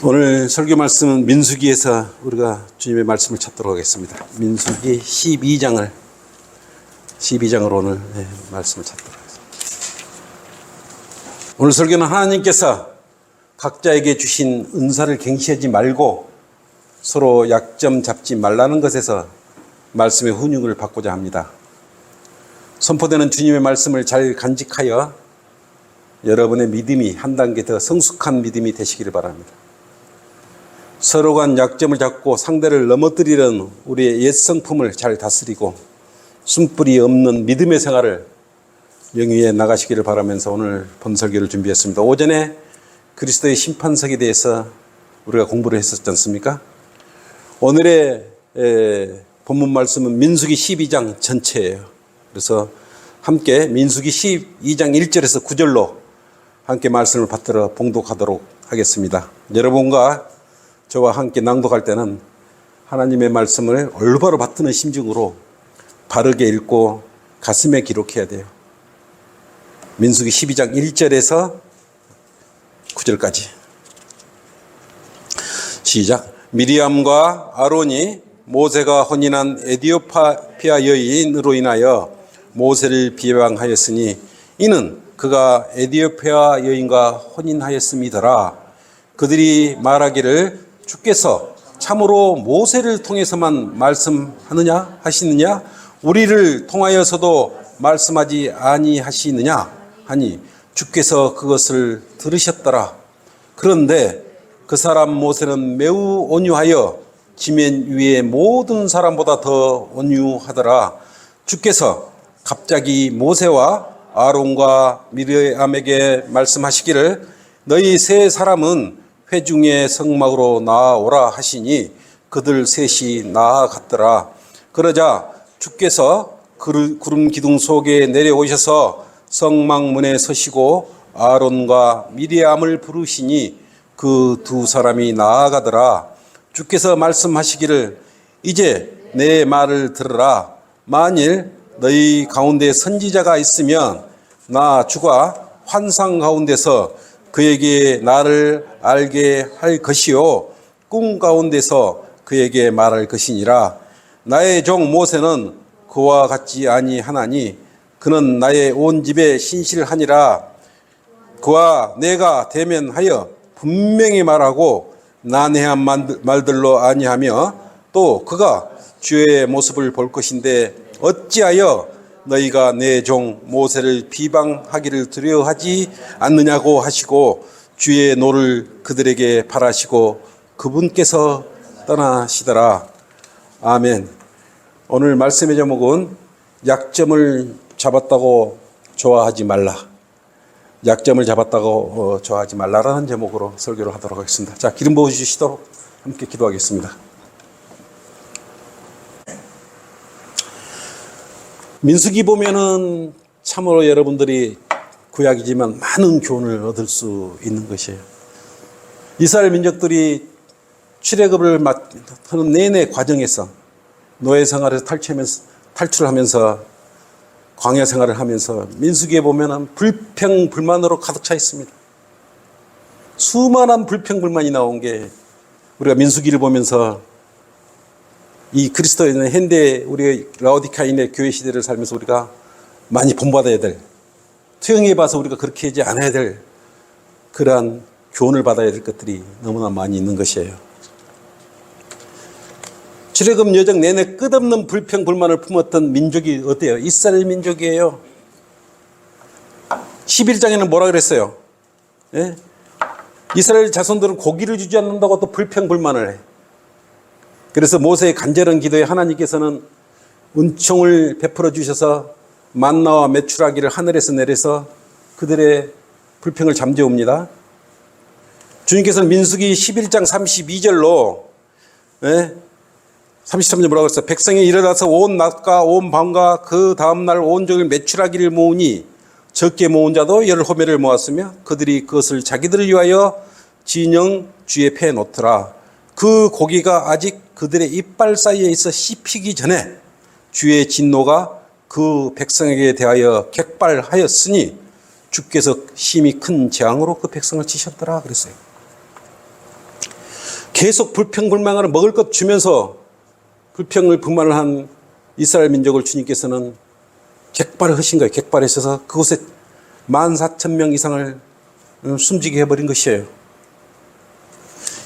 오늘 설교 말씀은 민수기에서 우리가 주님의 말씀을 찾도록 하겠습니다. 민수기 12장을 오늘 말씀을 찾도록 하겠습니다. 오늘 설교는 하나님께서 각자에게 주신 은사를 갱시하지 말고 서로 약점 잡지 말라는 것에서 말씀의 훈육을 받고자 합니다. 선포되는 주님의 말씀을 잘 간직하여 여러분의 믿음이 한 단계 더 성숙한 믿음이 되시기를 바랍니다. 서로 간 약점을 잡고 상대를 넘어뜨리는 우리의 옛 성품을 잘 다스리고 숨뿌리 없는 믿음의 생활을 영위해 나가시기를 바라면서 오늘 본설교를 준비했습니다. 오전에 그리스도의 심판석에 대해서 우리가 공부를 했었지 않습니까? 오늘의 본문 말씀은 민수기 12장 전체예요. 그래서 함께 민수기 12장 1절에서 9절로 함께 말씀을 받들어 봉독하도록 하겠습니다. 여러분과 저와 함께 낭독할 때는 하나님의 말씀을 올바로 받드는 심중으로 바르게 읽고 가슴에 기록해야 돼요. 민수기 12장 1절에서 9절까지 시작. 미리암과 아론이 모세가 혼인한 에디오피아 여인으로 인하여 모세를 비방하였으니 이는 그가 에디오피아 여인과 혼인하였음이더라. 그들이 말하기를 주께서 참으로 모세를 통해서만 말씀하느냐 하시느냐 우리를 통하여서도 말씀하지 아니하시느냐 하니 주께서 그것을 들으셨더라. 그런데 그 사람 모세는 매우 온유하여 지면 위의 모든 사람보다 더 온유하더라. 주께서 갑자기 모세와 아론과 미리암에게 말씀하시기를 너희 세 사람은 회중의 성막으로 나아오라 하시니 그들 셋이 나아갔더라. 그러자 주께서 구름 기둥 속에 내려오셔서 성막문에 서시고 아론과 미리암을 부르시니 그 두 사람이 나아가더라. 주께서 말씀하시기를 이제 내 말을 들으라. 만일 너희 가운데 선지자가 있으면 나 주가 환상 가운데서 그에게 나를 알게 할 것이요 꿈 가운데서 그에게 말할 것이니라. 나의 종 모세는 그와 같지 아니하나니 그는 나의 온 집에 신실하니라. 그와 내가 대면하여 분명히 말하고 난해한 말들로 아니하며 또 그가 주의 모습을 볼 것인데 어찌하여 너희가 내 종 모세를 비방하기를 두려워하지 않느냐고 하시고 주의 노를 그들에게 바라시고 그분께서 떠나시더라. 아멘. 오늘 말씀의 제목은 약점을 잡았다고 좋아하지 말라. 약점을 잡았다고 좋아하지 말라라는 제목으로 설교를 하도록 하겠습니다. 자, 기름 부어주시도록 함께 기도하겠습니다. 민수기 보면은 참으로 여러분들이 구약이지만 많은 교훈을 얻을 수 있는 것이에요. 이스라엘 민족들이 출애굽을 하는 내내 과정에서 노예 생활에서 탈출하면서 광야 생활을 하면서 민수기에 보면은 불평불만으로 가득 차 있습니다. 수많은 불평불만이 나온 게 우리가 민수기를 보면서 이 그리스도인의 현대 우리 라오디카인의 교회 시대를 살면서 우리가 많이 본받아야 될, 투영해 봐서 우리가 그렇게 하지 않아야 될 그러한 교훈을 받아야 될 것들이 너무나 많이 있는 것이에요. 출애굽 여정 내내 끝없는 불평 불만을 품었던 민족이 어때요? 이스라엘 민족이에요. 11장에는 뭐라 그랬어요? 예? 이스라엘 자손들은 고기를 주지 않는다고 또 불평 불만을 해. 그래서 모세의 간절한 기도에 하나님께서는 은총을 베풀어 주셔서 만나와 메추라기를 하늘에서 내려서 그들의 불평을 잠재웁니다. 주님께서는 민수기 11장 32절로 33절 뭐라고 했어요? 백성이 일어나서 온 낮과 온 밤과 그 다음날 온종일 메추라기를 모으니 적게 모은 자도 열 호매를 모았으며 그들이 그것을 자기들을 위하여 진영 주에 패 놓더라. 그 고기가 아직 그들의 이빨 사이에 있어 씹히기 전에 주의 진노가 그 백성에게 대하여 객발하였으니 주께서 심히 큰 재앙으로 그 백성을 치셨더라 그랬어요. 계속 불평불만을 먹을 것 주면서 불평을 불만을 한 이스라엘 민족을 주님께서는 객발하신 거예요. 객발하셔서 그곳에 14,000명 이상을 숨지게 해버린 것이에요.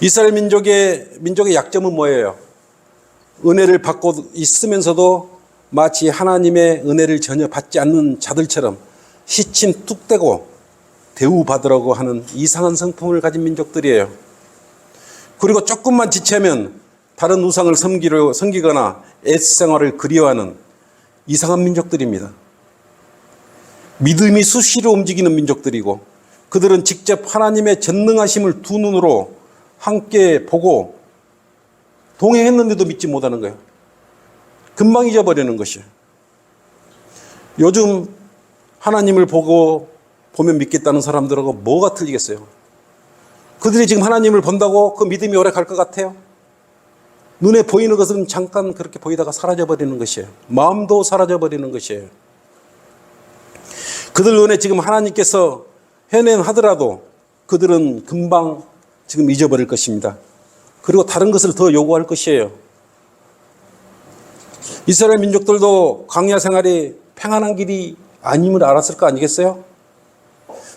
이스라엘 민족의 약점은 뭐예요? 은혜를 받고 있으면서도 마치 하나님의 은혜를 전혀 받지 않는 자들처럼 시침 뚝 떼고 대우받으라고 하는 이상한 성품을 가진 민족들이에요. 그리고 조금만 지체면 다른 우상을 섬기거나 옛생활을 그리워하는 이상한 민족들입니다. 믿음이 수시로 움직이는 민족들이고 그들은 직접 하나님의 전능하심을 두 눈으로 함께 보고 동행했는데도 믿지 못하는 거예요. 금방 잊어버리는 것이에요. 요즘 하나님을 보면 믿겠다는 사람들하고 뭐가 틀리겠어요? 그들이 지금 하나님을 본다고 그 믿음이 오래 갈 것 같아요? 눈에 보이는 것은 잠깐 그렇게 보이다가 사라져버리는 것이에요. 마음도 사라져버리는 것이에요. 그들 눈에 지금 하나님께서 해낸하더라도 그들은 금방 지금 잊어버릴 것입니다. 그리고 다른 것을 더 요구할 것이에요. 이스라엘 민족들도 광야 생활이 평안한 길이 아님을 알았을 거 아니겠어요?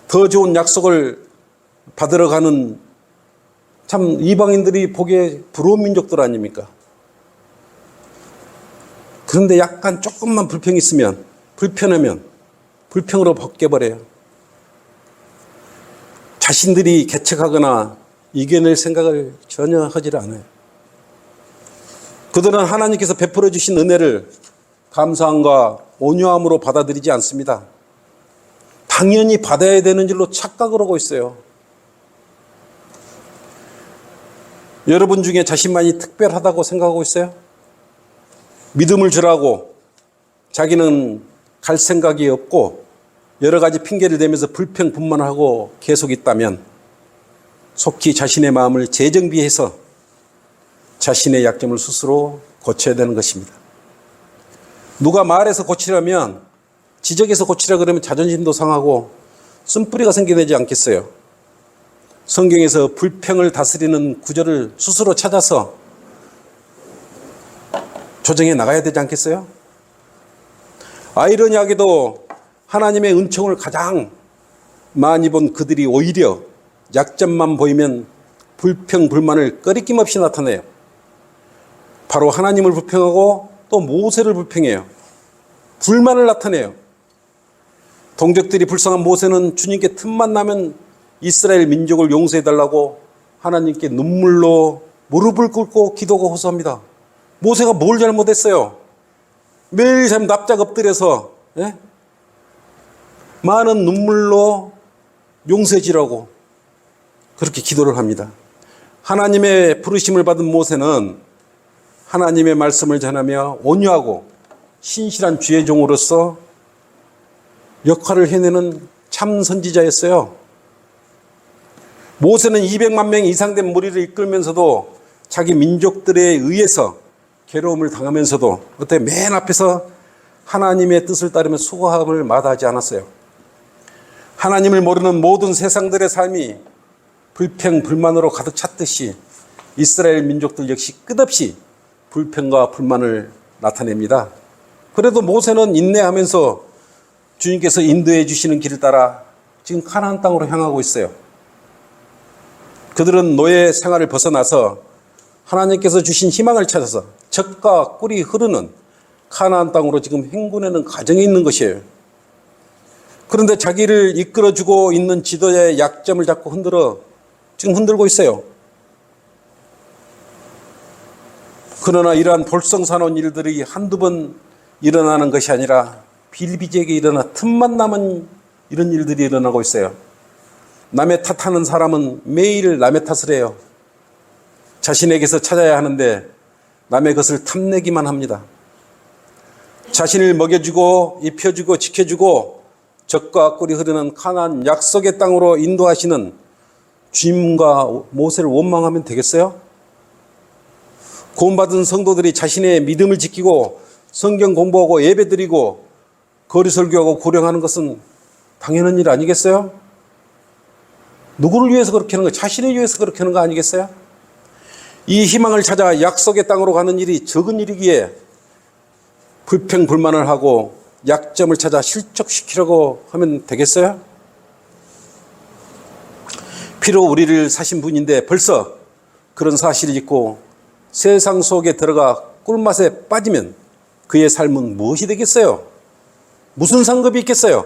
더 좋은 약속을 받으러 가는 참 이방인들이 보기에 부러운 민족들 아닙니까? 그런데 약간 조금만 불평이 있으면, 불편하면 불평으로 벗겨버려요. 자신들이 개척하거나 이겨낼 생각을 전혀 하지 않아요. 그들은 하나님께서 베풀어 주신 은혜를 감사함과 온유함으로 받아들이지 않습니다. 당연히 받아야 되는 줄로 착각을 하고 있어요. 여러분 중에 자신만이 특별하다고 생각하고 있어요? 믿음을 주라고 자기는 갈 생각이 없고 여러 가지 핑계를 대면서 불평불만하고 계속 있다면 속히 자신의 마음을 재정비해서 자신의 약점을 스스로 고쳐야 되는 것입니다. 누가 말해서 고치려면, 지적해서 고치라 그러면 자존심도 상하고 쓴뿌리가 생겨나지 않겠어요? 성경에서 불평을 다스리는 구절을 스스로 찾아서 조정해 나가야 되지 않겠어요? 아이러니하게도 하나님의 은총을 가장 많이 본 그들이 오히려 약점만 보이면 불평, 불만을 꺼리낌 없이 나타내요. 바로 하나님을 불평하고 또 모세를 불평해요. 불만을 나타내요. 동족들이 불쌍한 모세는 주님께 틈만 나면 이스라엘 민족을 용서해달라고 하나님께 눈물로 무릎을 꿇고 기도하고 호소합니다. 모세가 뭘 잘못했어요? 매일 참 납작 엎드려서 많은 눈물로 용서해 주라고 그렇게 기도를 합니다. 하나님의 부르심을 받은 모세는 하나님의 말씀을 전하며 온유하고 신실한 주의 종으로서 역할을 해내는 참 선지자였어요. 모세는 200만 명 이상 된 무리를 이끌면서도 자기 민족들에 의해서 괴로움을 당하면서도 그때 맨 앞에서 하나님의 뜻을 따르며 수고함을 마다하지 않았어요. 하나님을 모르는 모든 세상들의 삶이 불평, 불만으로 가득 찼듯이 이스라엘 민족들 역시 끝없이 불평과 불만을 나타냅니다. 그래도 모세는 인내하면서 주님께서 인도해 주시는 길을 따라 지금 가나안 땅으로 향하고 있어요. 그들은 노예 생활을 벗어나서 하나님께서 주신 희망을 찾아서 젖과 꿀이 흐르는 가나안 땅으로 지금 행군하는 과정에 있는 것이에요. 그런데 자기를 이끌어주고 있는 지도자의 약점을 자꾸 지금 흔들고 있어요. 그러나 이러한 볼썽사나운 일들이 한두 번 일어나는 것이 아니라 비일비재하게 일어나 틈만 나면 이런 일들이 일어나고 있어요. 남의 탓하는 사람은 매일 남의 탓을 해요. 자신에게서 찾아야 하는데 남의 것을 탐내기만 합니다. 자신을 먹여주고 입혀주고 지켜주고 젖과 꿀이 흐르는 가나안 약속의 땅으로 인도하시는 주님과 모세를 원망하면 되겠어요? 구원받은 성도들이 자신의 믿음을 지키고 성경 공부하고 예배드리고 거리 설교하고 구령하는 것은 당연한 일 아니겠어요? 누구를 위해서 그렇게 하는 거예요? 자신을 위해서 그렇게 하는 거 아니겠어요? 이 희망을 찾아 약속의 땅으로 가는 일이 적은 일이기에 불평불만을 하고 약점을 찾아 실족시키려고 하면 되겠어요? 피로 우리를 사신 분인데 벌써 그런 사실을 잊고 세상 속에 들어가 꿀맛에 빠지면 그의 삶은 무엇이 되겠어요? 무슨 상급이 있겠어요?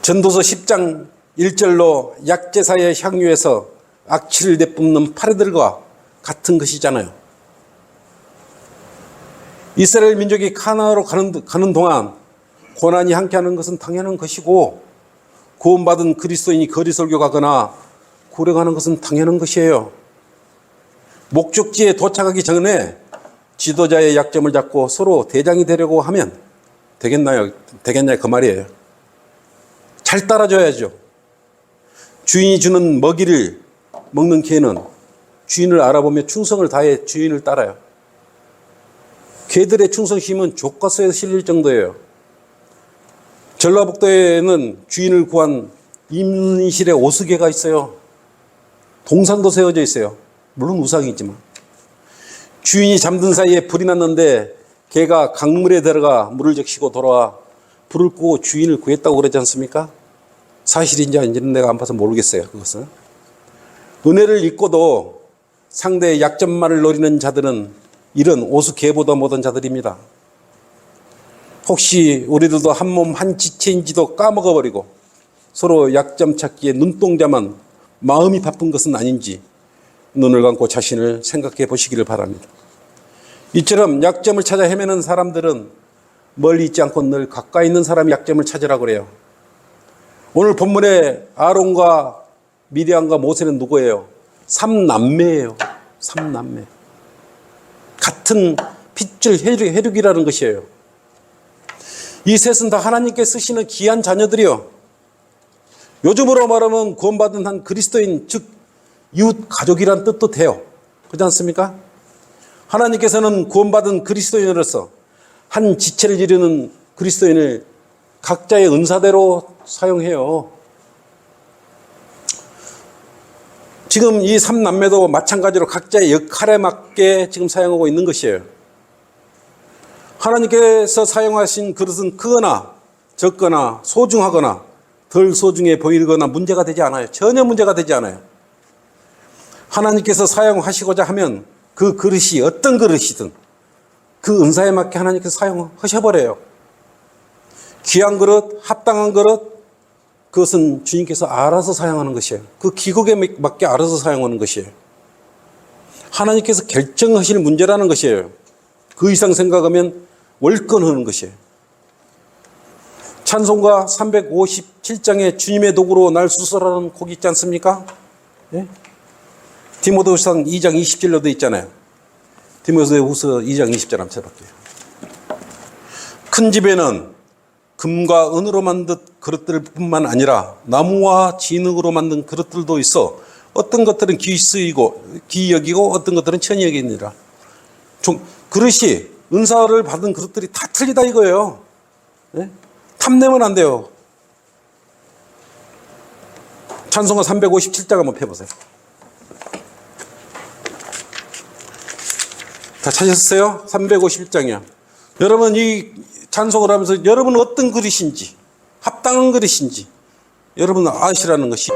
전도서 10장 1절로 약제사의 향유에서 악취를 내뿜는 파리들과 같은 것이잖아요. 이스라엘 민족이 가나안으로 가는 동안 고난이 함께하는 것은 당연한 것이고, 구원받은 그리스도인이 거리 설교 가거나 구려가는 것은 당연한 것이에요. 목적지에 도착하기 전에 지도자의 약점을 잡고 서로 대장이 되려고 하면 되겠나요? 그 말이에요. 잘 따라줘야죠. 주인이 주는 먹이를 먹는 개는 주인을 알아보며 충성을 다해 주인을 따라요. 개들의 충성심은 교과서에 실릴 정도예요. 전라북도에는 주인을 구한 임실의 오수개가 있어요. 동상도 세워져 있어요. 물론 우상이지만. 주인이 잠든 사이에 불이 났는데 개가 강물에 들어가 물을 적시고 돌아와 불을 끄고 주인을 구했다고 그러지 않습니까? 사실인지 아닌지는 내가 안 봐서 모르겠어요. 그것은. 은혜를 잊고도 상대의 약점만을 노리는 자들은 이런 오수개보다 못한 자들입니다. 혹시 우리들도 한 몸 한 지체인지도 까먹어버리고 서로 약점 찾기에 눈동자만 마음이 바쁜 것은 아닌지 눈을 감고 자신을 생각해 보시기를 바랍니다. 이처럼 약점을 찾아 헤매는 사람들은 멀리 있지 않고 늘 가까이 있는 사람의 약점을 찾으라고 그래요. 오늘 본문에 아론과 미디안과 모세는 누구예요? 3남매예요. 3남매. 같은 핏줄 혈육이라는 것이에요. 이 셋은 다 하나님께 쓰시는 귀한 자녀들이요. 요즘으로 말하면 구원받은 한 그리스도인, 즉 이웃 가족이란 뜻도 돼요. 그렇지 않습니까? 하나님께서는 구원받은 그리스도인으로서 한 지체를 이루는 그리스도인을 각자의 은사대로 사용해요. 지금 이 3남매도 마찬가지로 각자의 역할에 맞게 지금 사용하고 있는 것이에요. 하나님께서 사용하신 그릇은 크거나 적거나 소중하거나 덜 소중해 보이거나 문제가 되지 않아요. 전혀 문제가 되지 않아요. 하나님께서 사용하시고자 하면 그 그릇이 어떤 그릇이든 그 은사에 맞게 하나님께서 사용하셔버려요. 귀한 그릇, 합당한 그릇, 그것은 주님께서 알아서 사용하는 것이에요. 그 기국에 맞게 알아서 사용하는 것이에요. 하나님께서 결정하실 문제라는 것이에요. 그 이상 생각하면 월권하는 것이에요. 찬송가 357장에 주님의 도구로 날 수술하는 곡이 있지 않습니까? 예? 디모데후서 2장 20절로도 있잖아요. 디모데후서 2장 20절 한번 쳐볼게요. 큰 집에는 금과 은으로 만든 그릇들뿐만 아니라 나무와 진흙으로 만든 그릇들도 있어 어떤 것들은 귀 여기고 어떤 것들은 천히 여기니라. 그릇이 은사를 받은 그릇들이 다 틀리다 이거예요. 네? 탐내면 안 돼요. 찬송가 357장 한번 펴보세요. 다 찾으셨어요? 351장이야. 여러분 이 찬송을 하면서 여러분은 어떤 그릇인지, 합당한 그릇인지 여러분은 아시라는 것이.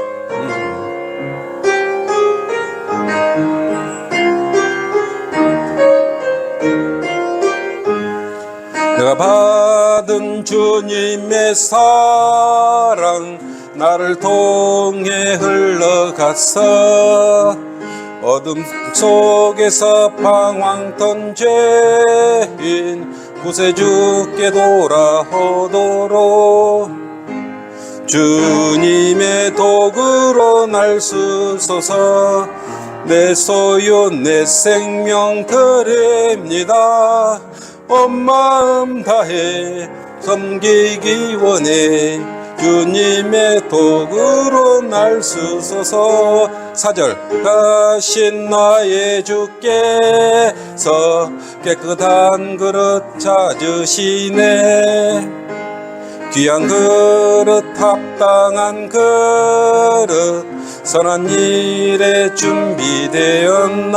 내가 받은 주님의 사랑 나를 통해 흘러갔어. 어둠 속에서 방황던 죄인 구세주께 돌아오도록 주님의 도구로 날 쓰소서. 내 소유 내 생명 드립니다. 온 마음 다해 섬기기 원해. 주님의 도구로 날 쓰소서. 4절 가신 나의 주께서 깨끗한 그릇 찾으시네. 귀한 그릇 합당한 그릇 선한 일에 준비되었나.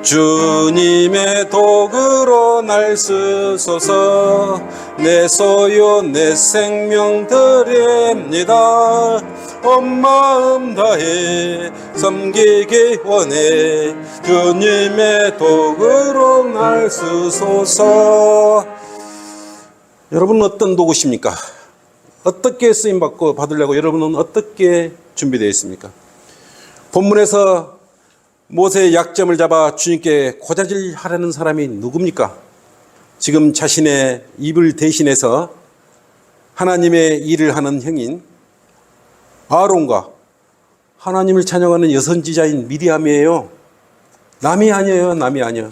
주님의 도구로 날 쓰소서. 내 소유 내 생명 드립니다. 온 마음 다해 섬기기 원해. 주님의 도구로 날 쓰소서. 여러분은 어떤 도구십니까? 어떻게 쓰임받고 받으려고 여러분은 어떻게 준비되어 있습니까? 본문에서 모세의 약점을 잡아 주님께 고자질하려는 사람이 누굽니까? 지금 자신의 입을 대신해서 하나님의 일을 하는 형인 아론과 하나님을 찬양하는 여선지자인 미리암이에요. 남이 아니에요. 남이 아니에요.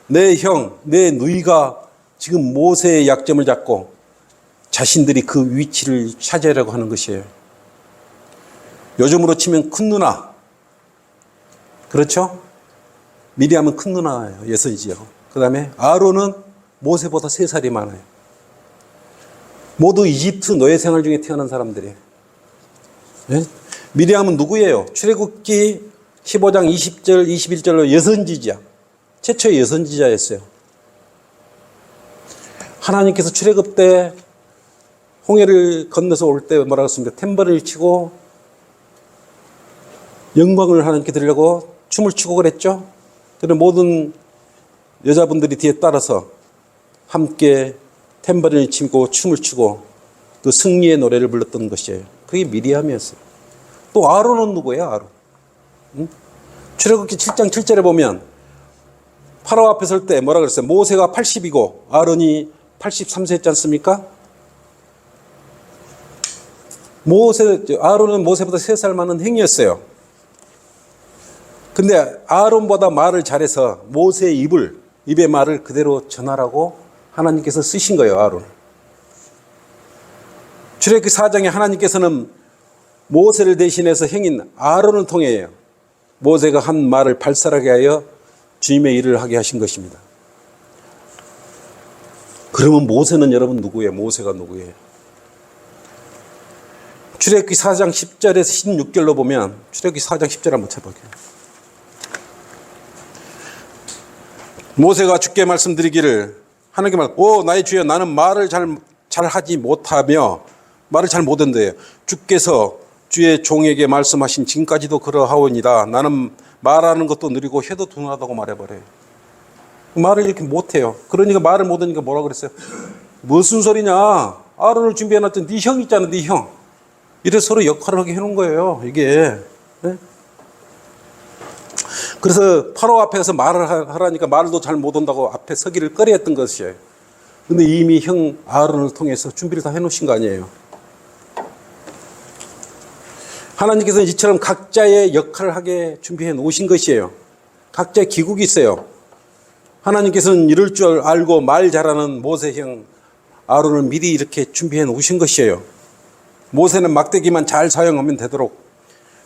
내 형, 내 누이가 지금 모세의 약점을 잡고 자신들이 그 위치를 차지하려고 하는 것이에요. 요즘으로 치면 큰 누나. 그렇죠? 미리암은 큰 누나예요. 예선이지요. 그 다음에 아론은 모세보다 3살이 많아요. 모두 이집트 노예 생활 중에 태어난 사람들이에요. 네? 미리암은 누구예요? 출애굽기 15장 20절, 21절로 여선지자. 최초의 여선지자였어요. 하나님께서 출애굽 때 홍해를 건너서 올 때 뭐라고 했습니까? 탬버린을 치고 영광을 하나님께 드리려고 춤을 추고 그랬죠. 그런데 모든 여자분들이 뒤에 따라서 함께 탬버린을 치고 춤을 추고 그 승리의 노래를 불렀던 것이에요. 그게 미리암이었어요. 또 아론은 누구예요? 아론. 응? 출애굽기 7장 7절에 보면 파라오 앞에 설 때 뭐라 그랬어요? 모세가 80이고 아론이 83세였지 않습니까? 아론은 모세보다 3살 많은 행이었어요. 근데 아론보다 말을 잘해서 모세의 입의 말을 그대로 전하라고 하나님께서 쓰신 거예요, 아론을. 출애굽기 4장에 하나님께서는 모세를 대신해서 행인 아론을 통해 모세가 한 말을 발설하게 하여 주님의 일을 하게 하신 것입니다. 그러면 모세는 여러분 누구예요? 모세가 누구예요? 출애굽기 4장 10절에서 16절로 보면 출애굽기 4장 10절 한번 쳐볼게요. 모세가 주께 말씀드리기를 하나님께 말, 나의 주여 나는 말을 잘하지 못하며 말을 잘 못한대요. 주께서 주의 종에게 말씀하신 지금까지도 그러하오니라. 나는 말하는 것도 느리고 혀도 둔하다고 말해버려요. 말을 이렇게 못해요. 그러니까 말을 못하니까 뭐라 그랬어요? 무슨 소리냐? 아론을 준비해놨던 네 형 있잖아, 네 형. 이래서 서로 역할을 하게 해놓은 거예요, 이게. 네? 그래서 파라오 앞에서 말을 하라니까 말도 잘 못한다고 앞에 서기를 꺼려했던 것이에요. 근데 이미 형 아론을 통해서 준비를 다 해놓으신 거 아니에요. 하나님께서는 이처럼 각자의 역할을 하게 준비해 놓으신 것이에요. 각자의 기국이 있어요. 하나님께서는 이럴 줄 알고 말 잘하는 모세 형 아론을 미리 이렇게 준비해 놓으신 것이에요. 모세는 막대기만 잘 사용하면 되도록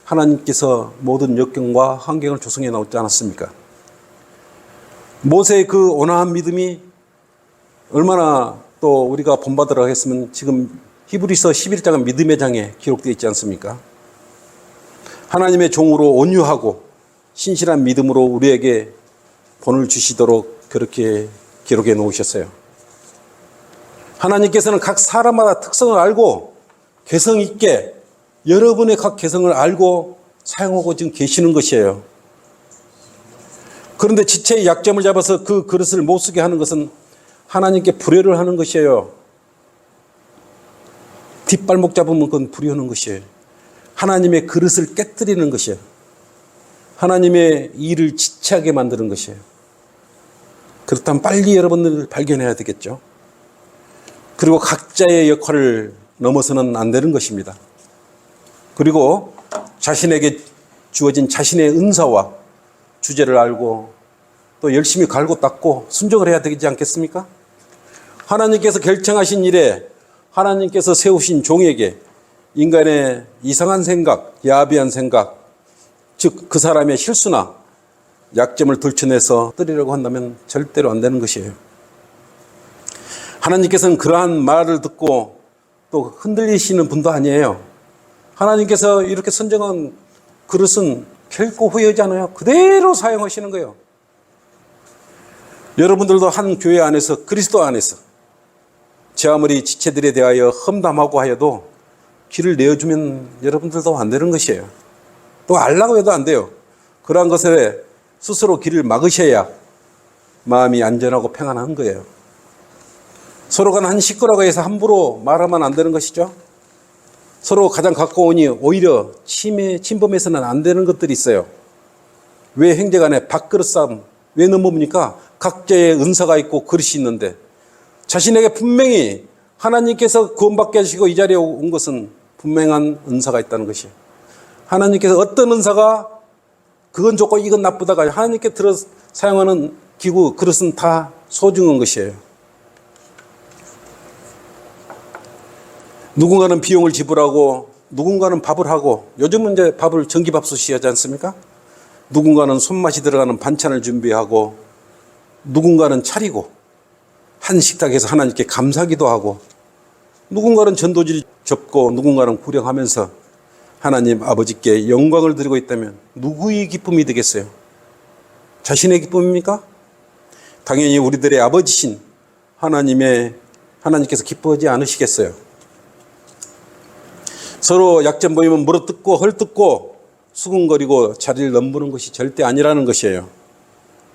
하나님께서 모든 역경과 환경을 조성해 놓지 않았습니까? 모세의 그 온화한 믿음이 얼마나 또 우리가 본받으라고 했으면 지금 히브리서 11장은 믿음의 장에 기록되어 있지 않습니까? 하나님의 종으로 온유하고 신실한 믿음으로 우리에게 본을 주시도록 그렇게 기록해 놓으셨어요. 하나님께서는 각 사람마다 특성을 알고 개성 있게 여러분의 각 개성을 알고 사용하고 지금 계시는 것이에요. 그런데 지체의 약점을 잡아서 그 그릇을 못 쓰게 하는 것은 하나님께 불효를 하는 것이에요. 뒷발목 잡으면 그건 불효하는 것이에요. 하나님의 그릇을 깨뜨리는 것이에요. 하나님의 일을 지체하게 만드는 것이에요. 그렇다면 빨리 여러분들 발견해야 되겠죠. 그리고 각자의 역할을 넘어서는 안 되는 것입니다. 그리고 자신에게 주어진 자신의 은사와 주제를 알고 또 열심히 갈고 닦고 순종을 해야 되지 않겠습니까? 하나님께서 결정하신 일에 하나님께서 세우신 종에게 인간의 이상한 생각, 야비한 생각, 즉 그 사람의 실수나 약점을 들춰내서 뜨리려고 한다면 절대로 안 되는 것이에요. 하나님께서는 그러한 말을 듣고 또 흔들리시는 분도 아니에요. 하나님께서 이렇게 선정한 그릇은 결코 후회하지 않아요. 그대로 사용하시는 거예요. 여러분들도 한 교회 안에서, 그리스도 안에서 제 아무리 지체들에 대하여 험담하고 하여도 길을 내어주면 여러분들도 안 되는 것이에요. 또 알라고 해도 안 돼요. 그러한 것에 스스로 길을 막으셔야 마음이 안전하고 평안한 거예요. 서로가 한 식구라고 해서 함부로 말하면 안 되는 것이죠. 서로 가장 가까우니 오히려 침범해서는 안 되는 것들이 있어요. 왜 형제간에 밥그릇 싸움 왜 넘어옵니까? 각자의 은사가 있고 그릇이 있는데 자신에게 분명히 하나님께서 구원받게 하시고 이 자리에 온 것은 분명한 은사가 있다는 것이에요. 하나님께서 어떤 은사가 그건 좋고 이건 나쁘다가 하나님께 들어 사용하는 기구, 그릇은 다 소중한 것이에요. 누군가는 비용을 지불하고 누군가는 밥을 하고 요즘은 이제 밥을 전기밥솥이 하지 않습니까? 누군가는 손맛이 들어가는 반찬을 준비하고 누군가는 차리고 한 식탁에서 하나님께 감사기도 하고 누군가는 전도지를 접고 누군가는 구령하면서 하나님 아버지께 영광을 드리고 있다면 누구의 기쁨이 되겠어요? 자신의 기쁨입니까? 당연히 우리들의 아버지신 하나님께서 기뻐하지 않으시겠어요? 서로 약점 보이면 물어뜯고 헐뜯고 수군거리고 자리를 넘보는 것이 절대 아니라는 것이에요.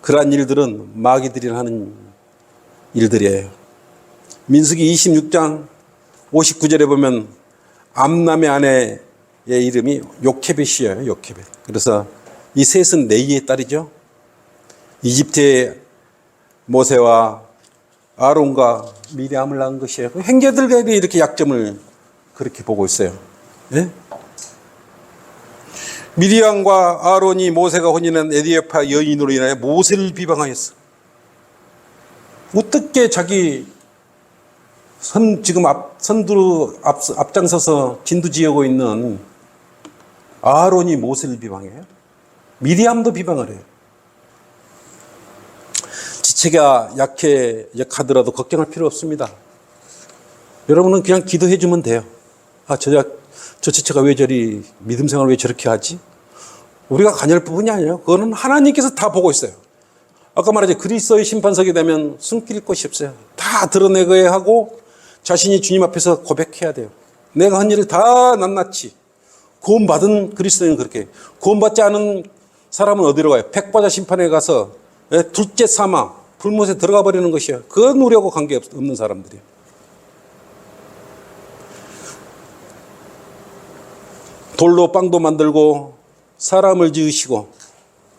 그러한 일들은 마귀들이 하는 일들이에요. 민수기 26장 59절에 보면 암남의 아내의 이름이 요케벳이에요. 요케벳. 그래서 이 셋은 레이의 딸이죠. 이집트의 모세와 아론과 미리암을 낳은 것이에요. 형제들에게 이렇게 약점을 그렇게 보고 있어요. 예? 미리암과 아론이 모세가 혼인한 에디오피아 여인으로 인하여 모세를 비방하였어. 어떻게 자기 지금 앞장서서 진두지휘하고 있는 아론이 모세를 비방해요? 미리암도 비방을 해요. 지체가 약하더라도 걱정할 필요 없습니다. 여러분은 그냥 기도해 주면 돼요. 저 지체가 왜 저리 믿음 생활을 왜 저렇게 하지? 우리가 관여할 부분이 아니에요. 그거는 하나님께서 다 보고 있어요. 아까 말했죠. 그리스도의 심판석에 되면 숨길 곳이 없어요. 다 드러내야 하고 자신이 주님 앞에서 고백해야 돼요. 내가 한 일을 다 낱낱이. 구원받은 그리스도인은 그렇게. 구원받지 않은 사람은 어디로 가요? 백보자 심판에 가서 둘째 사망, 불못에 들어가 버리는 것이에요. 그건 우리하고 관계없는 사람들이에요. 돌로 빵도 만들고 사람을 지으시고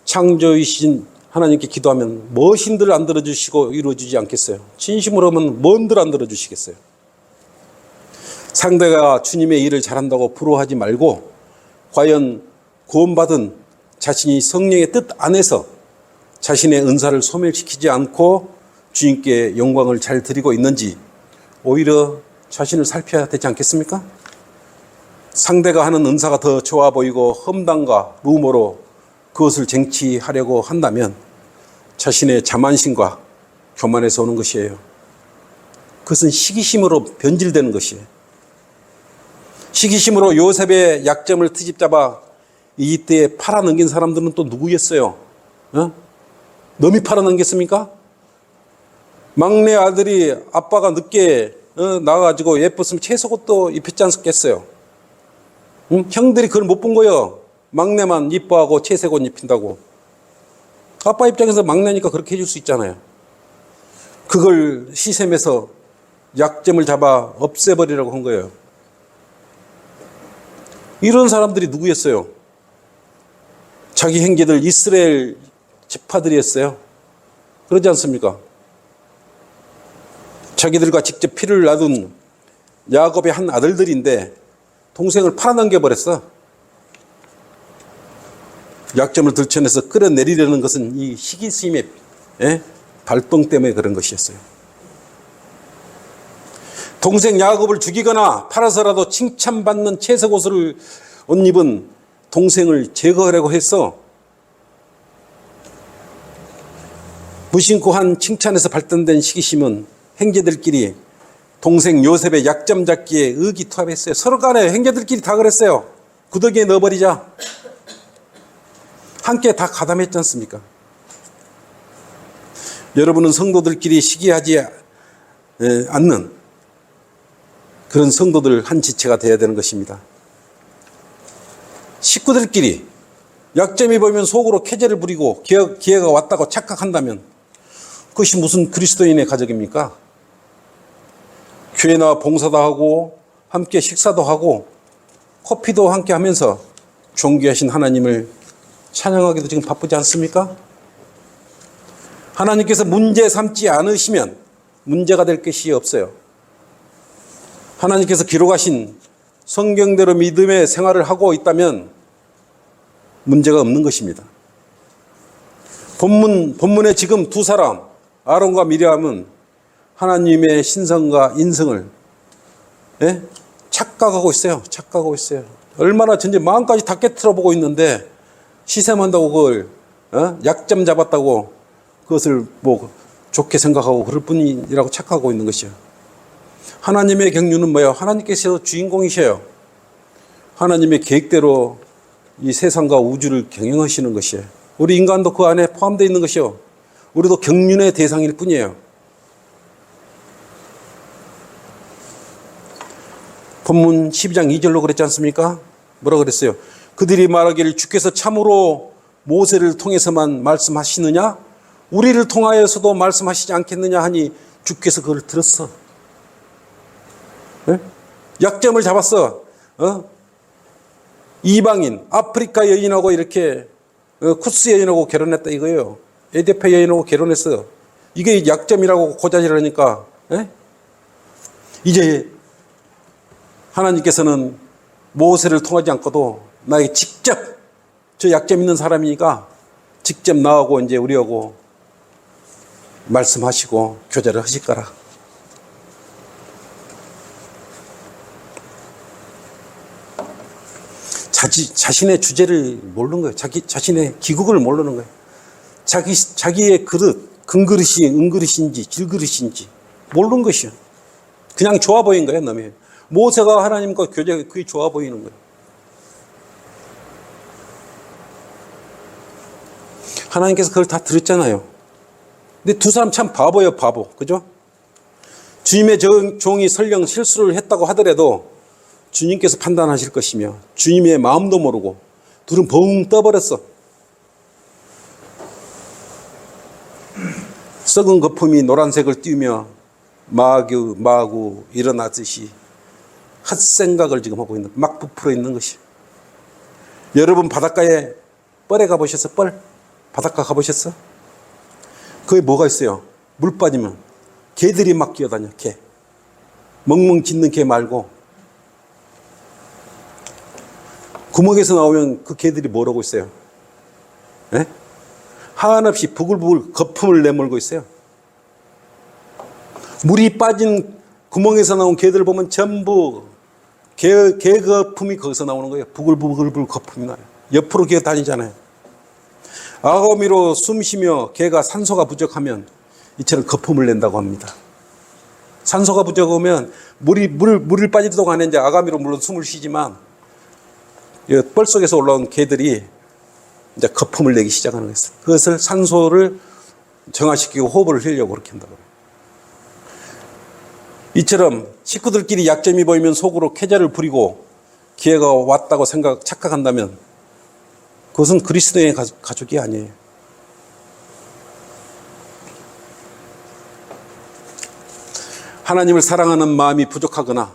창조이신 하나님께 기도하면 무엇인들 안 들어주시고 이루어지지 않겠어요? 진심으로 하면 뭔들 안 들어주시겠어요? 상대가 주님의 일을 잘한다고 부러워하지 말고 과연 구원받은 자신이 성령의 뜻 안에서 자신의 은사를 소멸시키지 않고 주님께 영광을 잘 드리고 있는지 오히려 자신을 살펴야 되지 않겠습니까? 상대가 하는 은사가 더 좋아 보이고 험담과 루머로 그것을 쟁취하려고 한다면 자신의 자만심과 교만에서 오는 것이에요. 그것은 시기심으로 변질되는 것이에요. 시기심으로 요셉의 약점을 트집잡아 이집트에 팔아넘긴 사람들은 또 누구겠어요? 너미 팔아넘겼습니까? 막내 아들이 아빠가 늦게 나와가지고 예뻤으면 채속옷도 입혔지 않겠어요? 형들이 그걸 못 본 거예요. 막내만 이뻐하고 채색옷 입힌다고. 아빠 입장에서 막내니까 그렇게 해줄 수 있잖아요. 그걸 시샘에서 약점을 잡아 없애버리라고 한 거예요. 이런 사람들이 누구였어요? 자기 형제들 이스라엘 지파들이었어요. 그러지 않습니까? 자기들과 직접 피를 놔둔 야곱의 한 아들들인데 동생을 팔아넘겨버렸어. 약점을 들춰내서 끌어내리려는 것은 이 시기심의 발동 때문에 그런 것이었어요. 동생 야곱을 죽이거나 팔아서라도 칭찬받는 채색 옷을 옷 입은 동생을 제거하려고 해서 무심코 한 칭찬에서 발동된 시기심은 형제들끼리 동생 요셉의 약점 잡기에 의기투합했어요. 서로 간에 형제들끼리 다 그랬어요. 구더기에 넣어버리자. 함께 다 가담했지 않습니까? 여러분은 성도들끼리 시기하지 않는 그런 성도들 한 지체가 되어야 되는 것입니다. 식구들끼리 약점이 보이면 속으로 캐제를 부리고 기회가 왔다고 착각한다면 그것이 무슨 그리스도인의 가족입니까? 교회 나와 봉사도 하고 함께 식사도 하고 커피도 함께 하면서 존귀하신 하나님을 찬양하기도 지금 바쁘지 않습니까? 하나님께서 문제 삼지 않으시면 문제가 될 것이 없어요. 하나님께서 기록하신 성경대로 믿음의 생활을 하고 있다면 문제가 없는 것입니다. 본문에 지금 두 사람, 아론과 미리암은 하나님의 신성과 인성을 착각하고 있어요. 착각하고 있어요. 얼마나 전제 마음까지 다 깨트려 보고 있는데 시샘한다고 그걸 약점 잡았다고 그것을 뭐 좋게 생각하고 그럴 뿐이라고 착각하고 있는 것이요. 하나님의 경륜은 뭐예요? 하나님께서 주인공이셔요. 하나님의 계획대로 이 세상과 우주를 경영하시는 것이에요. 우리 인간도 그 안에 포함되어 있는 것이요. 우리도 경륜의 대상일 뿐이에요. 본문 12장 2절로 그랬지 않습니까? 뭐라 그랬어요? 그들이 말하기를 주께서 참으로 모세를 통해서만 말씀하시느냐? 우리를 통하여서도 말씀하시지 않겠느냐 하니 주께서 그걸 들었어. 네? 약점을 잡았어. 이방인, 아프리카 여인하고 이렇게 쿠스 여인하고 결혼했다 이거예요. 에디오피아 여인하고 결혼했어. 이게 약점이라고 고자질하니까 이제 하나님께서는 모세를 통하지 않고도 나에게 직접 저 약점 있는 사람이니까 직접 나하고 이제 우리하고 말씀하시고 교제를 하실 거라. 자신의 주제를 모르는 거예요. 자신의 기국을 모르는 거예요. 자기의 그릇, 금그릇이 은그릇인지 질그릇인지 모르는 것이요. 그냥 좋아 보인 거예요, 놈이. 모세가 하나님과 교제가 그게 좋아 보이는 거예요. 하나님께서 그걸 다 들었잖아요. 근데 두 사람 참 바보예요, 바보. 그죠? 주님의 종이 설령 실수를 했다고 하더라도 주님께서 판단하실 것이며 주님의 마음도 모르고 둘은 벙 떠버렸어. 썩은 거품이 노란색을 띄우며 마구 일어나듯이 헛생각을 지금 하고 있는, 막 부풀어 있는 것이. 여러분 바닷가에 뻘에 가보셨어? 뻘? 바닷가 가보셨어? 거기 뭐가 있어요? 물 빠지면 개들이 막 기어다녀. 개. 멍멍 짖는 개 말고 구멍에서 나오면 그 개들이 뭐라고 있어요? 한없이 부글부글 거품을 내몰고 있어요. 물이 빠진 구멍에서 나온 개들 보면 전부 개 거품이 거기서 나오는 거예요. 부글부글 거품이 나요. 옆으로 기어 다니잖아요. 아가미로 숨 쉬며 개가 산소가 부족하면 이처럼 거품을 낸다고 합니다. 산소가 부족하면 물을 빠지도록 하는 이제 아가미로 물론 숨을 쉬지만 뻘 속에서 올라온 개들이 이제 거품을 내기 시작하는 거예요. 그것을 산소를 정화시키고 호흡을 하려고 그렇게 한다고. 이처럼 식구들끼리 약점이 보이면 속으로 캐자를 부리고 기회가 왔다고 착각한다면 그것은 그리스도의 가족이 아니에요. 하나님을 사랑하는 마음이 부족하거나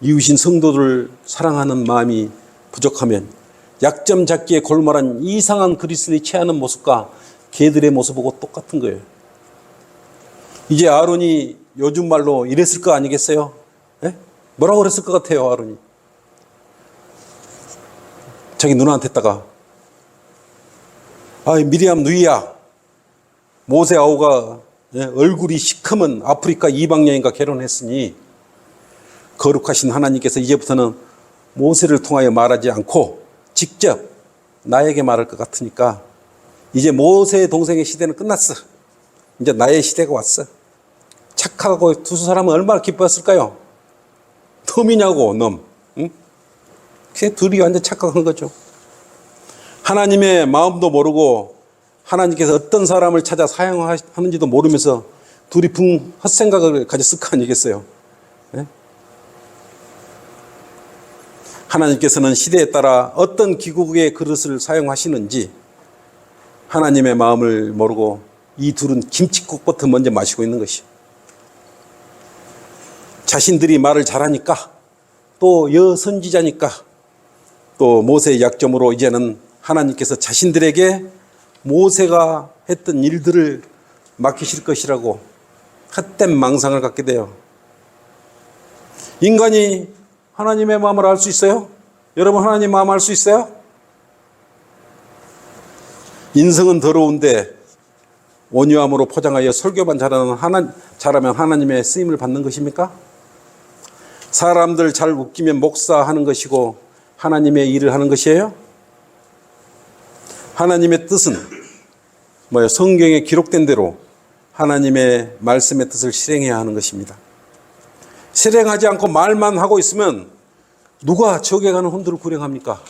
이웃인 성도들을 사랑하는 마음이 부족하면 약점 잡기에 골몰한 이상한 그리스도의 취하는 모습과 개들의 모습하고 똑같은 거예요. 이제 아론이 요즘 말로 이랬을 거 아니겠어요? 뭐라고 그랬을 것 같아요, 아론이? 자기 누나한테다가 미리암 누이야, 모세 아우가 얼굴이 시커먼 아프리카 이방 여인과 결혼했으니 거룩하신 하나님께서 이제부터는 모세를 통하여 말하지 않고 직접 나에게 말할 것 같으니까 이제 모세의 동생의 시대는 끝났어. 이제 나의 시대가 왔어. 착하고 두 사람은 얼마나 기뻤을까요? 놈이냐고, 놈. 응? 그게 둘이 완전 착각한 거죠. 하나님의 마음도 모르고 하나님께서 어떤 사람을 찾아 사용하는지도 모르면서 둘이 붕 헛생각을 가졌을 거 아니겠어요? 네? 하나님께서는 시대에 따라 어떤 기국의 그릇을 사용하시는지 하나님의 마음을 모르고 이 둘은 김칫국부터 먼저 마시고 있는 것이요. 자신들이 말을 잘하니까 또 여선지자니까 또 모세의 약점으로 이제는 하나님께서 자신들에게 모세가 했던 일들을 맡기실 것이라고 헛된 망상을 갖게 돼요. 인간이 하나님의 마음을 알 수 있어요? 여러분 하나님 마음 알 수 있어요? 인성은 더러운데 온유함으로 포장하여 설교만 잘하면 하나님의 쓰임을 받는 것입니까? 사람들 잘 웃기면 목사하는 것이고 하나님의 일을 하는 것이에요? 하나님의 뜻은 뭐예요? 성경에 기록된 대로 하나님의 말씀의 뜻을 실행해야 하는 것입니다. 실행하지 않고 말만 하고 있으면 누가 지옥에 가는 혼들을 구령합니까?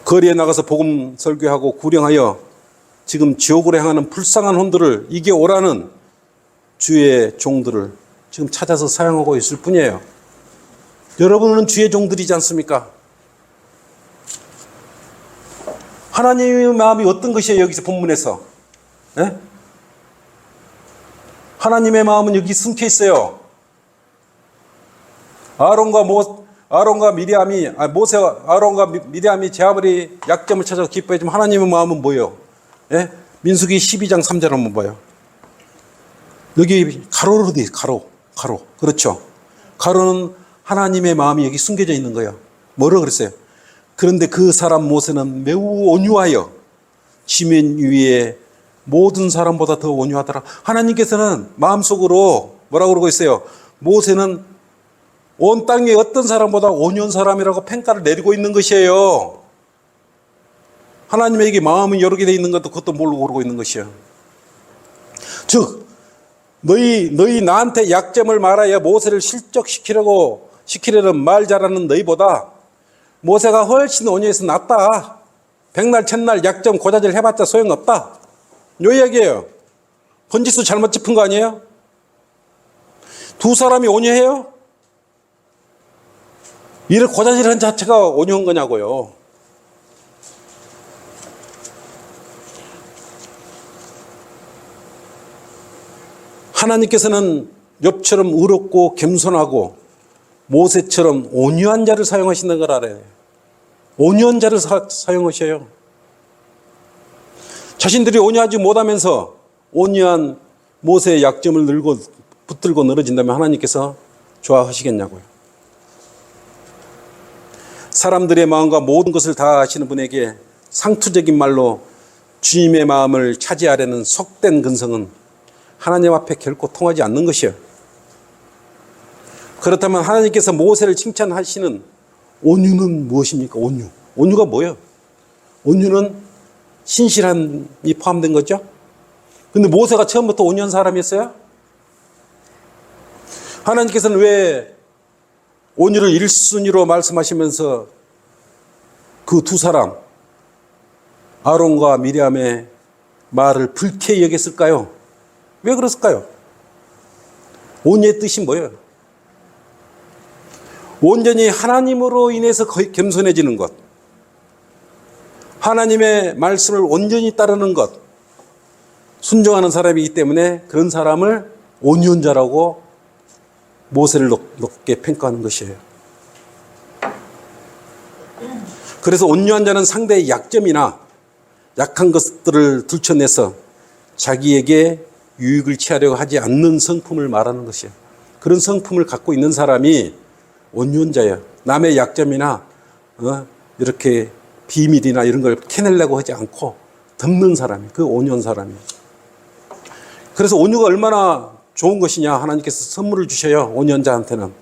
거리에 나가서 복음 설교하고 구령하여 지금 지옥으로 향하는 불쌍한 혼들을 이겨오라는 주의 종들을 지금 찾아서 사용하고 있을 뿐이에요. 여러분은 주의 종들이지 않습니까? 하나님의 마음이 어떤 것이에요? 여기서 본문에서. 네? 하나님의 마음은 여기 숨겨 있어요. 아론과 미리암이 제 아버지 약점을 찾아서 기뻐했지만 하나님의 마음은 뭐예요? 예? 민수기 12장 3절 한번 봐요. 여기 가로로 돼 있어요. 가로. 그렇죠. 가로는 하나님의 마음이 여기 숨겨져 있는 거예요. 뭐라고 그랬어요? 그런데 그 사람 모세는 매우 온유하여 지면 위에 모든 사람보다 더 온유하더라. 하나님께서는 마음속으로 뭐라고 그러고 있어요? 모세는 온 땅에 어떤 사람보다 온유한 사람이라고 평가를 내리고 있는 것이에요. 하나님에게 마음은 여러 개 되어 있는 것도 그것도 모르고 그러고 있는 것이에요. 즉 너희 나한테 약점을 말하여 모세를 실족시키려는 말 잘하는 너희보다 모세가 훨씬 온유해서 낫다. 백날 천날 약점 고자질 해봤자 소용없다. 요 이야기예요. 번지수 잘못 짚은 거 아니에요? 두 사람이 온유해요? 이를 고자질한 자체가 온유한 거냐고요. 하나님께서는 욥처럼 의롭고 겸손하고 모세처럼 온유한 자를 사용하시는 걸 알아요. 온유한 자를 사용하셔요. 자신들이 온유하지 못하면서 온유한 모세의 약점을 붙들고 늘어진다면 하나님께서 좋아하시겠냐고요. 사람들의 마음과 모든 것을 다 아시는 분에게 상투적인 말로 주님의 마음을 차지하려는 속된 근성은 하나님 앞에 결코 통하지 않는 것이에요. 그렇다면 하나님께서 모세를 칭찬하시는 온유는 무엇입니까? 온유가 뭐예요? 온유는 신실함이 포함된 거죠. 근데 모세가 처음부터 온유한 사람이었어요? 하나님께서는 왜 온유를 1순위로 말씀하시면서 그 두 사람 아론과 미리암의 말을 불쾌히 여겼을까요? 왜 그랬을까요? 온유의 뜻이 뭐예요? 온전히 하나님으로 인해서 겸손해지는 것, 하나님의 말씀을 온전히 따르는 것, 순종하는 사람이기 때문에 그런 사람을 온유한 자라고 모세를 높게 평가하는 것이에요. 그래서 온유한 자는 상대의 약점이나 약한 것들을 들춰내서 자기에게 유익을 취하려고 하지 않는 성품을 말하는 것이에요. 그런 성품을 갖고 있는 사람이 온유한 자예요. 남의 약점이나 이렇게 비밀이나 이런 걸 캐내려고 하지 않고 덮는 사람이, 그 온유한 사람이. 그래서 온유가 얼마나 좋은 것이냐, 하나님께서 선물을 주셔요. 온유한 자한테는.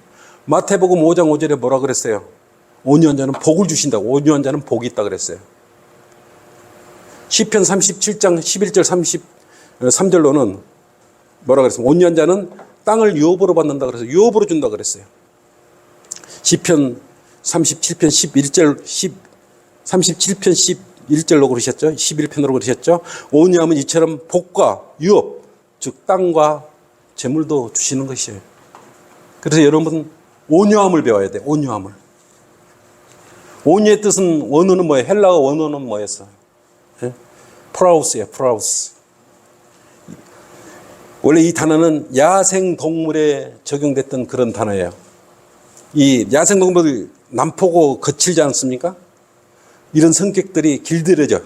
마태복음 5장 5절에 뭐라 그랬어요? 온유한 자는 복을 주신다고. 온유한 자는 복이 있다 그랬어요. 시편 37장 11절 33절로는 뭐라 그랬어요? 온유한 자는 땅을 유업으로 받는다 그래서 유업으로 준다 그랬어요. 시편 37편 11절 37편 11절로 그러셨죠. 11편으로 그러셨죠. 온유함은 이처럼 복과 유업, 즉 땅과 재물도 주시는 것이에요. 그래서 여러분 온유함을 배워야 돼요. 온유함을. 온유의 뜻은 원어는 뭐예요? 헬라어 원어는 뭐였어요? 예? 프라우스예요. 프라우스. 원래 이 단어는 야생동물에 적용됐던 그런 단어예요. 이 야생동물들 난폭고 거칠지 않습니까? 이런 성격들이 길들여져.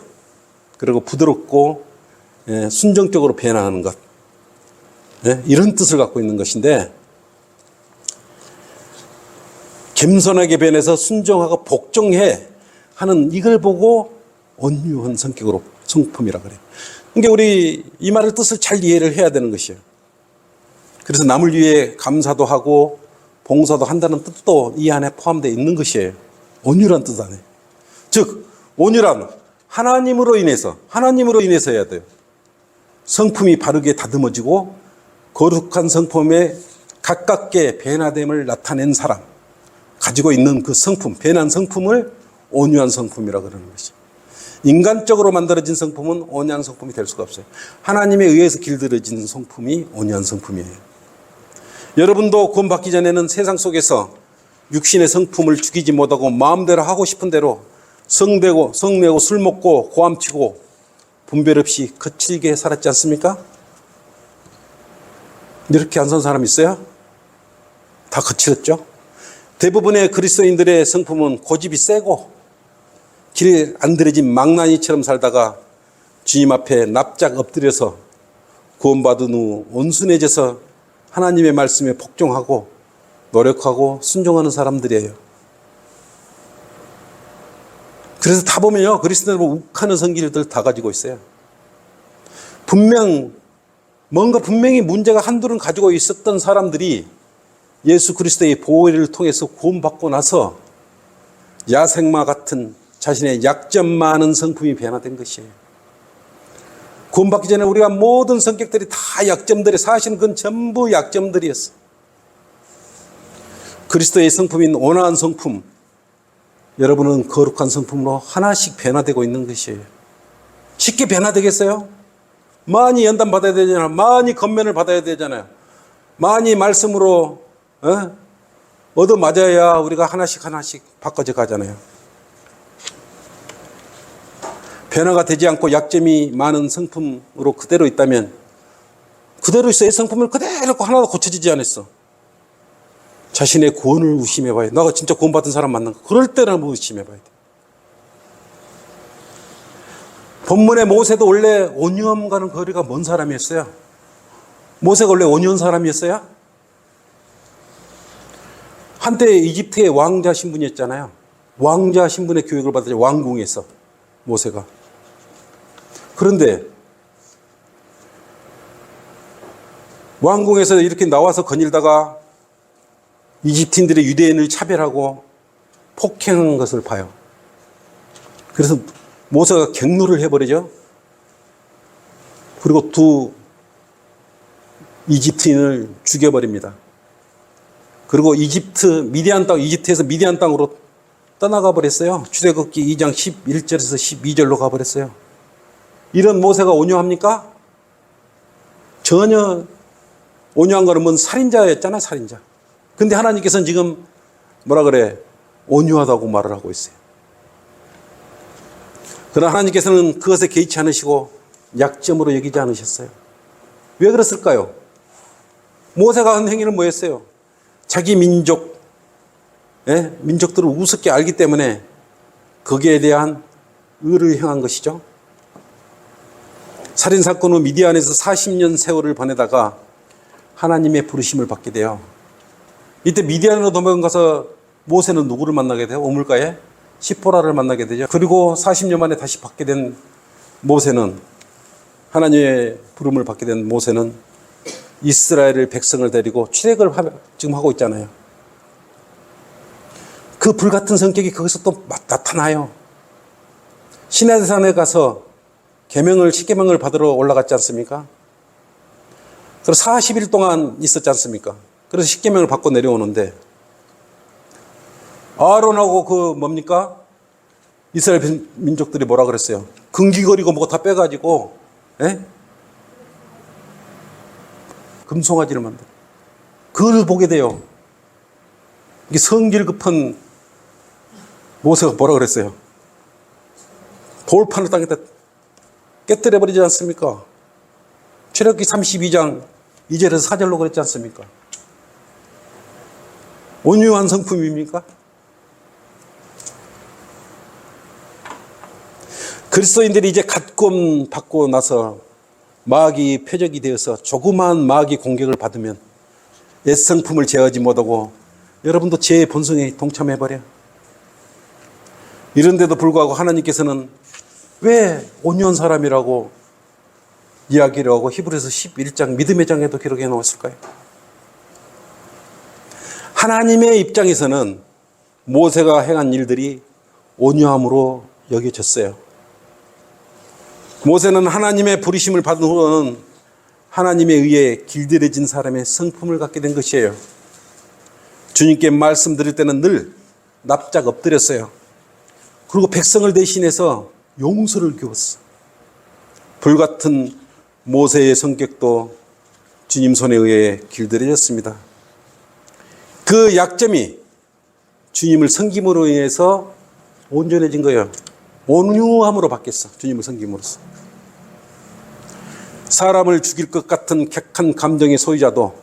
그리고 부드럽고 순정적으로 변화하는 것. 이런 뜻을 갖고 있는 것인데 겸손하게 변해서 순종하고 복종해 하는 이걸 보고 온유한 성격으로 성품이라 그래요. 그러니까 우리 이 말의 뜻을 잘 이해를 해야 되는 것이에요. 그래서 남을 위해 감사도 하고 봉사도 한다는 뜻도 이 안에 포함되어 있는 것이에요. 온유란 뜻 안에. 즉 온유란 하나님으로 인해서 해야 돼요. 성품이 바르게 다듬어지고 거룩한 성품에 가깝게 변화됨을 나타낸 사람, 가지고 있는 그 성품, 변한 성품을 온유한 성품이라고 그러는 것이죠. 인간적으로 만들어진 성품은 온유한 성품이 될 수가 없어요. 하나님에 의해서 길들여진 성품이 온유한 성품이에요. 여러분도 구원받기 전에는 세상 속에서 육신의 성품을 죽이지 못하고 마음대로 하고 싶은 대로 성내고 술 먹고 고함치고 분별 없이 거칠게 살았지 않습니까? 이렇게 안 산 사람 있어요? 다 거칠었죠? 대부분의 그리스도인들의 성품은 고집이 세고 길에 안 들여진 망나니처럼 살다가 주님 앞에 납작 엎드려서 구원받은 후 온순해져서 하나님의 말씀에 복종하고 노력하고 순종하는 사람들이에요. 그래서 다 보면요, 그리스도인들 욱하는 성질들 다 가지고 있어요. 분명히 문제가 한둘은 가지고 있었던 사람들이 예수 그리스도의 보혈을 통해서 구원받고 나서 야생마 같은 자신의 약점 많은 성품이 변화된 것이에요. 구원받기 전에 우리가 모든 성격들이 다 약점들이, 사실은 그건 전부 약점들이었어요. 그리스도의 성품인 온화한 성품, 여러분은 거룩한 성품으로 하나씩 변화되고 있는 것이에요. 쉽게 변화되겠어요? 많이 연단 받아야 되잖아요. 많이 건면을 받아야 되잖아요. 많이 말씀으로 얻어맞아야 우리가 하나씩 바꿔져 가잖아요. 변화가 되지 않고 약점이 많은 성품으로 그대로 있다면, 그대로 있어야 성품을 그대로 있고 하나도 고쳐지지 않았어. 자신의 구원을 의심해 봐야 돼. 내가 진짜 구원받은 사람 맞는가? 그럴 때는 한번 의심해 봐야 돼. 본문의 모세도 원래 온유함과는 거리가 먼 사람이었어요. 모세가 원래 온유한 사람이었어요. 한때 이집트의 왕자 신분이었잖아요. 왕자 신분의 교육을 받았죠. 왕궁에서 모세가. 그런데 왕궁에서 이렇게 나와서 거닐다가 이집트인들의 유대인을 차별하고 폭행한 것을 봐요. 그래서 모세가 격노를 해버리죠. 그리고 두 이집트인을 죽여버립니다. 그리고 이집트에서 미디안 땅으로 떠나가 버렸어요. 출애굽기 2장 11절에서 12절로 가버렸어요. 이런 모세가 온유합니까? 전혀 온유한 거는 뭔 살인자였잖아요, 살인자. 근데 하나님께서는 지금 온유하다고 말을 하고 있어요. 그러나 하나님께서는 그것에 개의치 않으시고 약점으로 여기지 않으셨어요. 왜 그랬을까요? 모세가 한 행위는 뭐였어요? 자기 민족들을 우습게 알기 때문에 거기에 대한 의를 행한 것이죠. 살인사건 후 미디안에서 40년 세월을 보내다가 하나님의 부르심을 받게 돼요. 이때 미디안으로 도망가서 모세는 누구를 만나게 돼요? 우물가에 시포라를 만나게 되죠. 그리고 40년 만에 다시 받게 된 모세는, 하나님의 부름을 받게 된 모세는 이스라엘 백성을 데리고 출애굽을 지금 하고 있잖아요. 그 불같은 성격이 거기서 또 나타나요. 시내산에 가서 십계명을 받으러 올라갔지 않습니까? 그래서 40일 동안 있었지 않습니까? 그래서 십계명을 받고 내려오는데 아론하고 그 뭡니까? 이스라엘 민족들이 뭐라 그랬어요? 금귀거리고 뭐 다 빼가지고 금송아지를 만들어. 그걸 보게 돼요. 이게 성질 급한 모세가 뭐라 그랬어요? 돌판을 땅에다 깨뜨려 버리지 않습니까? 출애굽기 32장 2절에서 4절로 그랬지 않습니까? 온유한 성품입니까? 그리스도인들이 이제 갓구원 받고 나서 마귀 표적이 되어서 조그마한 마귀 공격을 받으면 옛 성품을 제어하지 못하고 여러분도 죄의 본성에 동참해버려. 이런데도 불구하고 하나님께서는 왜 온유한 사람이라고 이야기를 하고 히브리서 11장 믿음의 장에도 기록해 놓았을까요? 하나님의 입장에서는 모세가 행한 일들이 온유함으로 여겨졌어요. 모세는 하나님의 부르심을 받은 후로는 하나님에 의해 길들여진 사람의 성품을 갖게 된 것이에요. 주님께 말씀드릴 때는 늘 납작 엎드렸어요. 그리고 백성을 대신해서 용서를 구했어. 불같은 모세의 성격도 주님 손에 의해 길들여졌습니다. 그 약점이 주님을 섬김으로 인해서 온전해진 거예요. 온유함으로 바뀌었어. 주님을 섬김으로써. 사람을 죽일 것 같은 격한 감정의 소유자도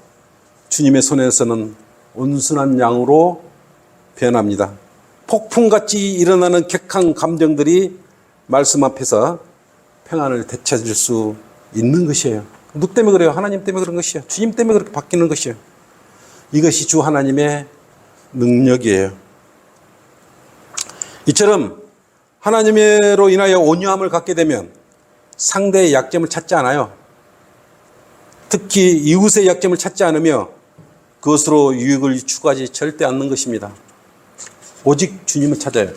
주님의 손에서는 온순한 양으로 변합니다. 폭풍같이 일어나는 격한 감정들이 말씀 앞에서 평안을 되찾을 수 있는 것이에요. 누구 때문에 그래요? 하나님 때문에 그런 것이에요. 주님 때문에 그렇게 바뀌는 것이에요. 이것이 주 하나님의 능력이에요. 이처럼 하나님으로 인하여 온유함을 갖게 되면 상대의 약점을 찾지 않아요. 특히 이웃의 약점을 찾지 않으며 그것으로 유익을 추구하지 절대 않는 것입니다. 오직 주님을 찾아요.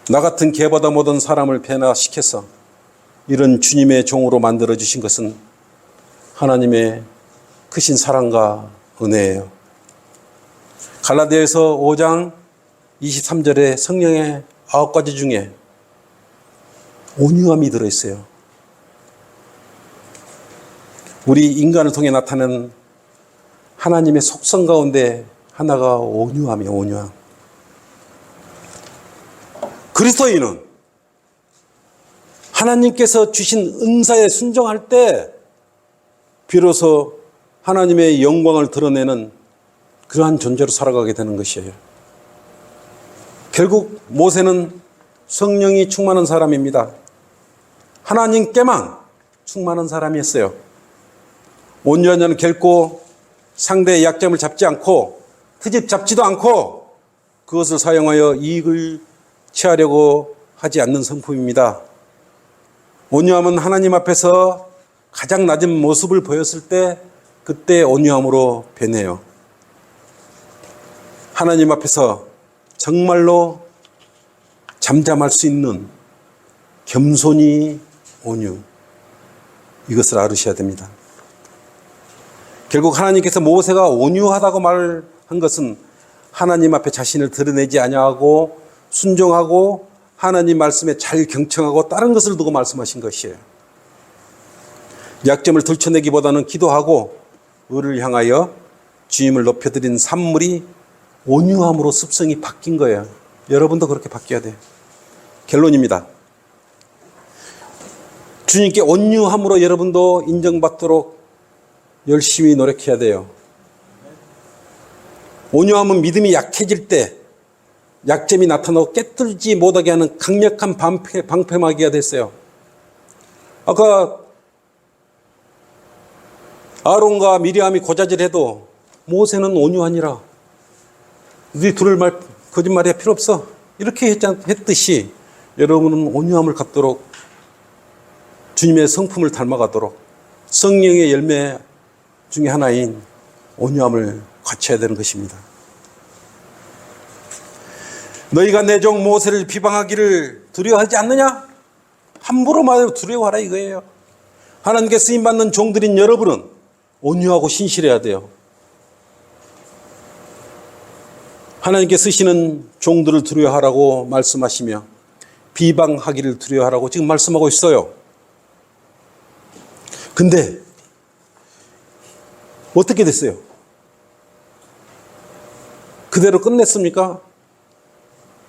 나 같은 개보다 못한 사람을 변화시켜서 이런 주님의 종으로 만들어주신 것은 하나님의 크신 사랑과 은혜예요. 갈라디아서 5장 23절에 성령의 9가지 중에 온유함이 들어있어요. 우리 인간을 통해 나타나는 하나님의 속성 가운데 하나가 온유함이에요. 온유함. 그리스도인은 하나님께서 주신 은사에 순종할 때 비로소 하나님의 영광을 드러내는 그러한 존재로 살아가게 되는 것이에요. 결국 모세는 성령이 충만한 사람입니다. 하나님께만 충만한 사람이었어요. 온유한 자는 결코 상대의 약점을 잡지 않고 트집 잡지도 않고 그것을 사용하여 이익을 취하려고 하지 않는 성품입니다. 온유함은 하나님 앞에서 가장 낮은 모습을 보였을 때 그때 온유함으로 변해요. 하나님 앞에서 정말로 잠잠할 수 있는 겸손이 온유. 이것을 알으셔야 됩니다. 결국 하나님께서 모세가 온유하다고 말한 것은 하나님 앞에 자신을 드러내지 아니하고 순종하고 하나님 말씀에 잘 경청하고 다른 것을 두고 말씀하신 것이에요. 약점을 들춰내기보다는 기도하고 의를 향하여 주님을 높여드린 산물이 온유함으로 습성이 바뀐 거예요. 여러분도 그렇게 바뀌어야 돼요. 결론입니다. 주님께 온유함으로 여러분도 인정받도록 열심히 노력해야 돼요. 온유함은 믿음이 약해질 때 약점이 나타나고 깨뜨리지 못하게 하는 강력한 방패막이가 됐어요. 아까 아론과 미리암이 고자질해도 모세는 온유하니라. 너희 둘을 거짓말해야 필요 없어. 이렇게 했듯이 여러분은 온유함을 갖도록 주님의 성품을 닮아가도록 성령의 열매 중에 하나인 온유함을 갖춰야 되는 것입니다. 너희가 내 종 모세를 비방하기를 두려워하지 않느냐? 함부로 말해도 두려워하라 이거예요. 하나님께 쓰임받는 종들인 여러분은 온유하고 신실해야 돼요. 하나님께 쓰시는 종들을 두려워하라고 말씀하시며 비방하기를 두려워하라고 지금 말씀하고 있어요. 근데 어떻게 됐어요? 그대로 끝냈습니까?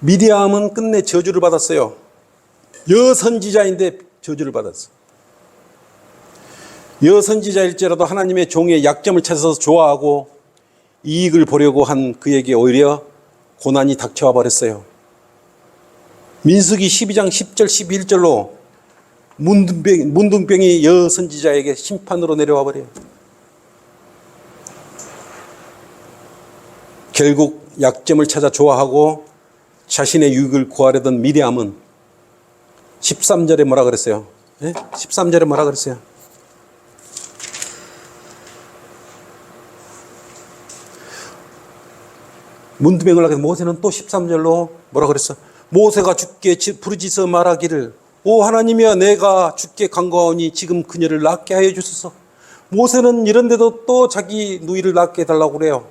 미디암은 끝내 저주를 받았어요. 여선지자인데 저주를 받았어요. 여선지자일지라도 하나님의 종의 약점을 찾아서 좋아하고 이익을 보려고 한 그에게 오히려 고난이 닥쳐와 버렸어요. 민수기 12장 10절 11절로 문둥병이 여선지자에게 심판으로 내려와 버려요. 결국 약점을 찾아 좋아하고 자신의 유익을 구하려던 미디암은 13절에 뭐라 그랬어요? 네? 13절에 뭐라 그랬어요? 문둥병을 하게 모세는 또 13절로 뭐라 그랬어? 모세가 주께 부르짖어 말하기를 오 하나님이여 내가 주께 간구하오니 지금 그녀를 낫게 하여 주소서. 모세는 이런데도 또 자기 누이를 낫게 해달라고 그래요.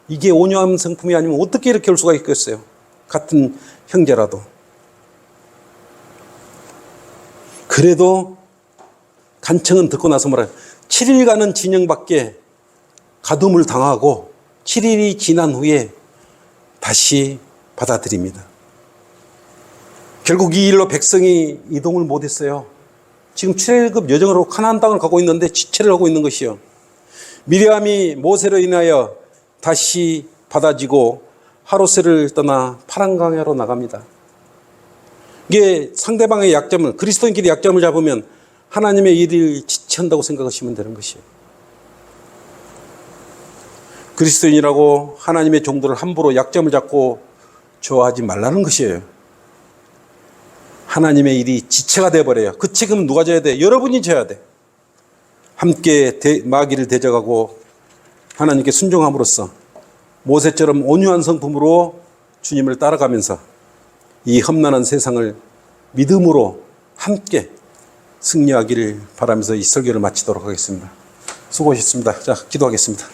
이게 온유한 성품이 아니면 어떻게 이렇게 할 수가 있겠어요? 같은 형제라도. 그래도 간청은 듣고 나서 뭐라 7일간은 진영 밖에 가둠을 당하고 7일이 지난 후에 다시 받아들입니다. 결국 이 일로 백성이 이동을 못했어요. 지금 출애굽 여정으로 가나안 땅을 가고 있는데 지체를 하고 있는 것이요. 미리암이 모세로 인하여 다시 받아지고 하롯세를 떠나 파란강야로 나갑니다. 이게 상대방의 약점을 그리스도인끼리 약점을 잡으면 하나님의 일을 지체한다고 생각하시면 되는 것이에요. 그리스도인이라고 하나님의 종들을 함부로 약점을 잡고 좋아하지 말라는 것이에요. 하나님의 일이 지체가 되어버려요. 그 책임은 누가 져야 돼? 여러분이 져야 돼. 함께 마귀를 대적하고 하나님께 순종함으로써 모세처럼 온유한 성품으로 주님을 따라가면서 이 험난한 세상을 믿음으로 함께 승리하기를 바라면서 이 설교를 마치도록 하겠습니다. 수고하셨습니다. 자, 기도하겠습니다.